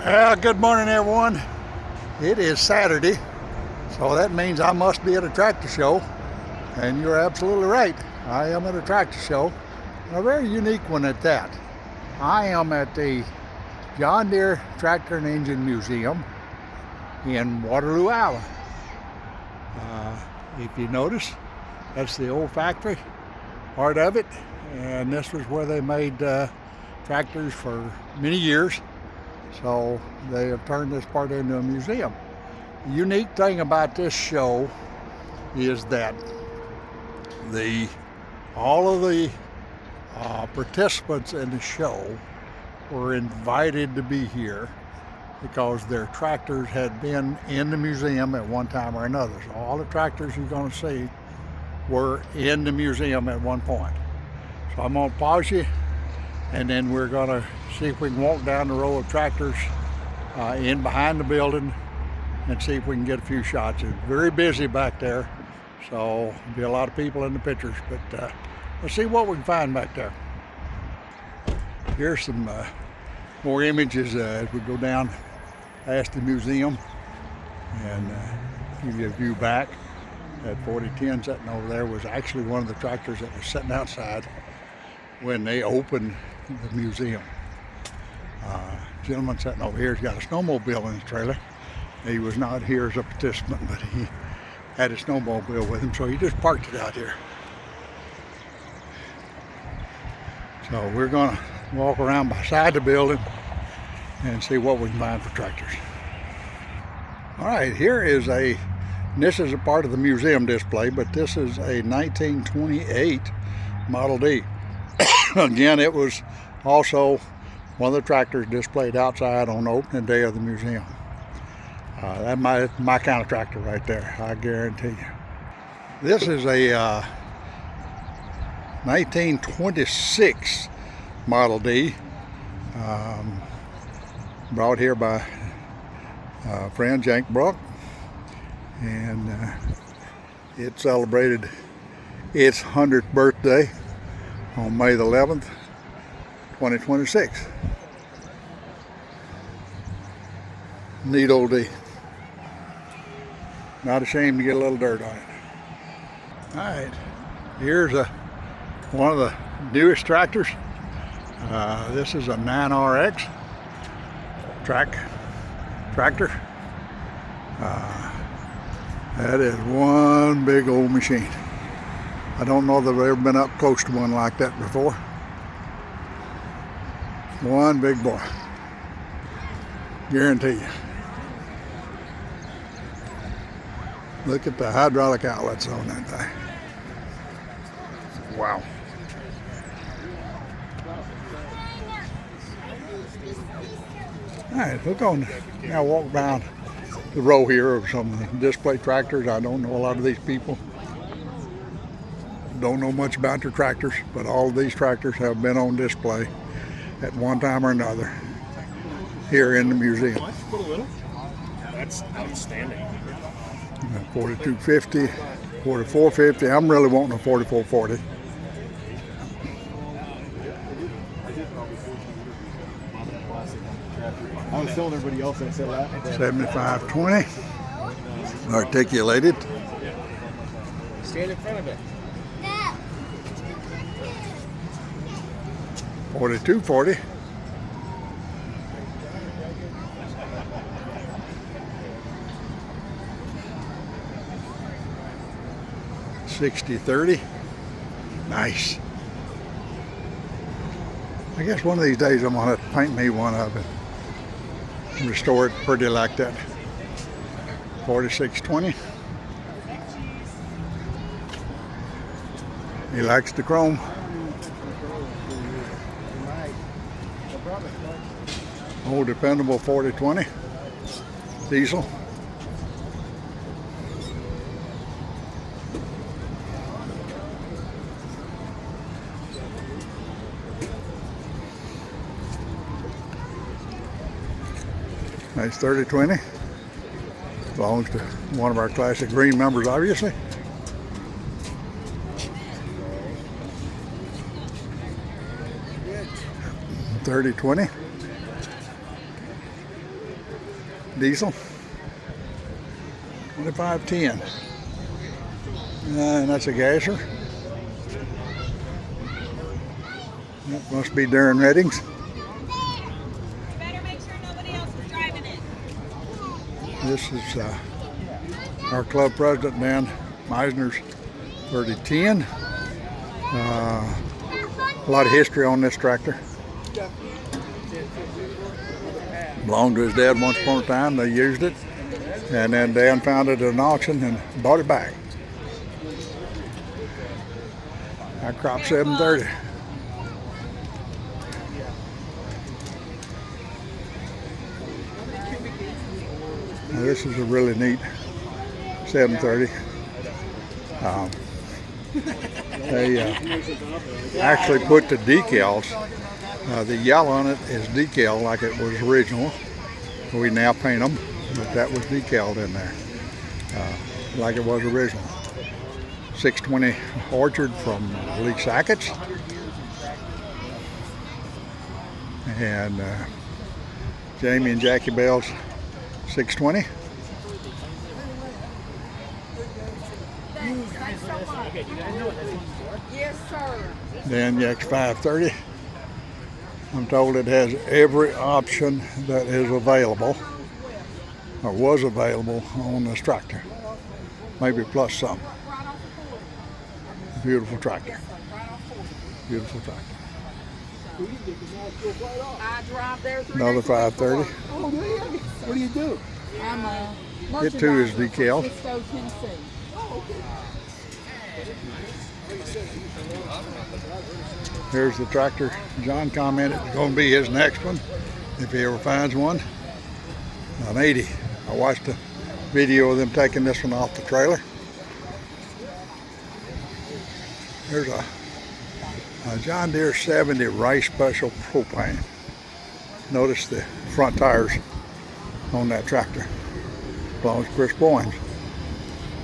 Well, good morning, everyone. It is Saturday, so that means I must be at a tractor show. And you're absolutely right. I am at a tractor show, a very unique one at that. I am at the John Deere Tractor and Engine Museum in Waterloo, Iowa. If you notice, that's the old factory, part of it. And this was where they made tractors for many years. So they have turned this part into a museum. The unique thing about this show is that all of the participants in the show were invited to be here because their tractors had been in the museum at one time or another. So all the tractors you're going to see were in the museum at one point. So I'm going to pause you, and then we're going to see if we can walk down the row of tractors in behind the building and see if we can get a few shots. It's very busy back there, so there'll be a lot of people in the pictures, but let's see what we can find back there. Here's some more images as we go down past the museum, and give you a view back. That 4010 sitting over there was actually one of the tractors that was sitting outside when they opened the museum. Gentleman sitting over here has got a snowmobile in his trailer. He was not here as a participant, but he had a snowmobile with him, so he just parked it out here. So we're gonna walk around beside the building and see what we can find for tractors. All right, here is this is a part of the museum display, but this is a 1928 Model D. Again, it was also one of the tractors displayed outside on the opening day of the museum. That's my kind of tractor right there, I guarantee you. This is a 1926 Model D, brought here by friend Jank Brock, and it celebrated its 100th birthday on May the 11th, 2026. Neat old D. Not ashamed to get a little dirt on it. All right, here's one of the newest tractors. This is a 9RX tractor. That is one big old machine. I don't know that I've ever been up close to one like that before. One big boy. Guarantee you. Look at the hydraulic outlets on that thing. Wow. All right, we're going to now walk down the row here of some display tractors. I don't know a lot of these people. Don't know much about their tractors, but all of these tractors have been on display at one time or another here in the museum. That's outstanding. 4250, 4450. I'm really wanting a 4440. I was telling everybody else that said that. 7520, articulated. Stand in front of it. 4240. $60.30. Nice. I guess one of these days I'm gonna have to paint me one of it and restore it pretty like that. 4620. He likes the chrome. Old dependable 4020 diesel. Nice 3020. Belongs to one of our classic green members, obviously. $30.20. diesel. 2510. And that's a gasser. That must be Darren Reddings. Better make sure nobody else is driving it. This is our club president, Dan Meisner's 3010. A lot of history on this tractor. Belonged to his dad once upon a time. They used it. And then Dan found it at an auction and bought it back. I crop 730. Now this is a really neat 730. They actually put the decals. The yellow on it is decal like it was original. We now paint them, but that was decaled in there like it was original. 620 Orchard from Lee Sackett's. And Jamie and Jackie Bell's 620. Yes, sir. Dan Yak's 530. I'm told it has every option that is available or was available on this tractor. Maybe plus some. Beautiful tractor. Beautiful tractor. I drive there through Another 530. Oh, do you? What do you do? I'm a It too is merchandiser for decal. Cisco, Tennessee. Here's the tractor John commented is going to be his next one if he ever finds one. An 80. I watched a video of them taking this one off the trailer. There's a John Deere 70 Rice Special Propane. Notice the front tires on that tractor. Belongs to Chris Boynes,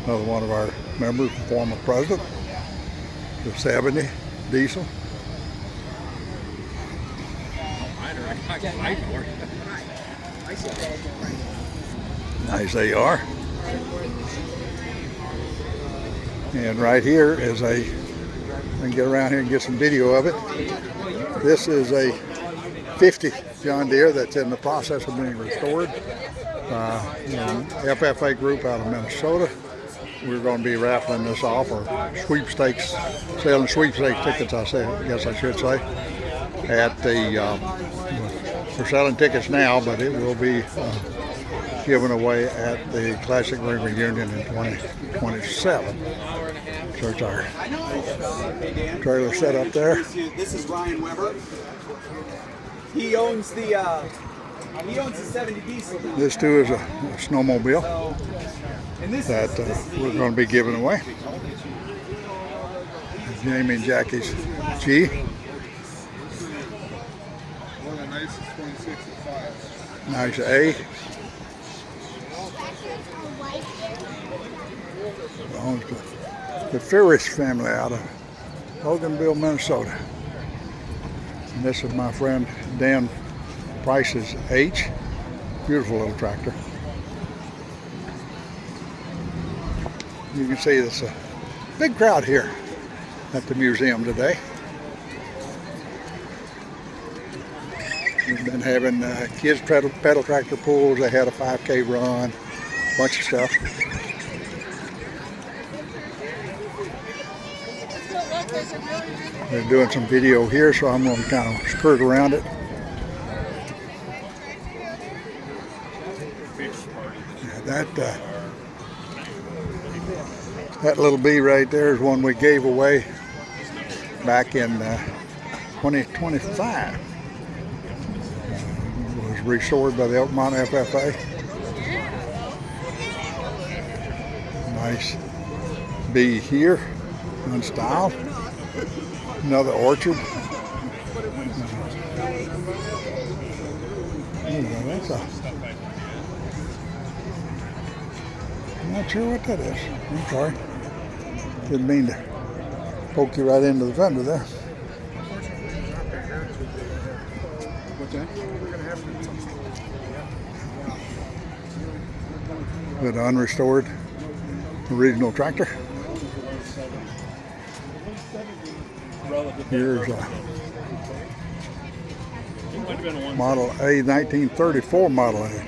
another one of our members, former president. The 70 diesel. Nice AR. And right here is I can get around here and get some video of it. This is a 50 John Deere that's in the process of being restored. FFA group out of Minnesota. We're going to be raffling this off, or sweepstakes, selling sweepstakes tickets, I guess I should say, at the, we're selling tickets now, but it will be given away at the Classic Ring Reunion in 2027. So it's our trailer set up there. This is Ryan Weber. He owns the 70 diesel. This too is a snowmobile And this that we're going to be giving away. Jamie and Jackie's G. Nice A. Belongs to the Ferris family out of Loganville, Minnesota. And this is my friend Dan Price's H. Beautiful little tractor. You can see there's a big crowd here at the museum today. We've been having kids pedal tractor pulls. They had a 5K run, a bunch of stuff. They're doing some video here, so I'm going to kind of skirt around it. Yeah, that little bee right there is one we gave away back in 2025. It was restored by the Oakmont FFA. Nice bee here, unstyled. Another orchard. That's I'm not sure what that is. I'm sorry. Didn't mean to poke you right into the fender there. What's that? with an unrestored original tractor. Here's a Model A, 1934 Model A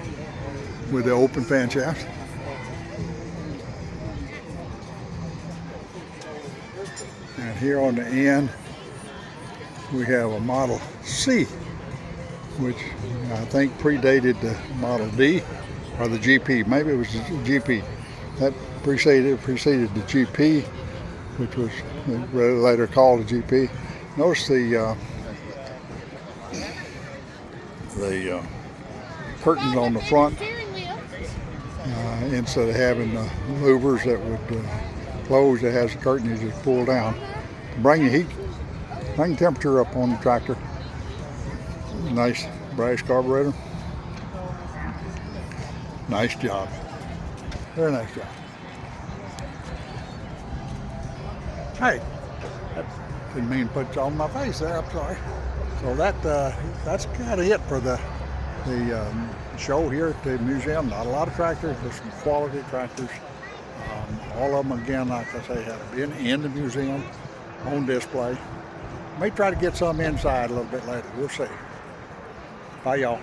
with the open fan shaft. And here on the end we have a Model C, which I think predated the Model D or the GP. Maybe it was the GP. That preceded the GP, which was later called the GP. Notice the curtains on the front. Instead of having the louvers that would close, it has a curtain you just pull down to bring the heat, bring the temperature up on the tractor. Nice brass carburetor. Nice job. Very nice job. Hey, didn't mean to put you on my face there. I'm sorry. So that's kind of it for the show here at the museum. Not a lot of tractors, but some quality tractors. All of them, again, like I say, have been in the museum on display. May try to get some inside a little bit later. We'll see. Bye, y'all.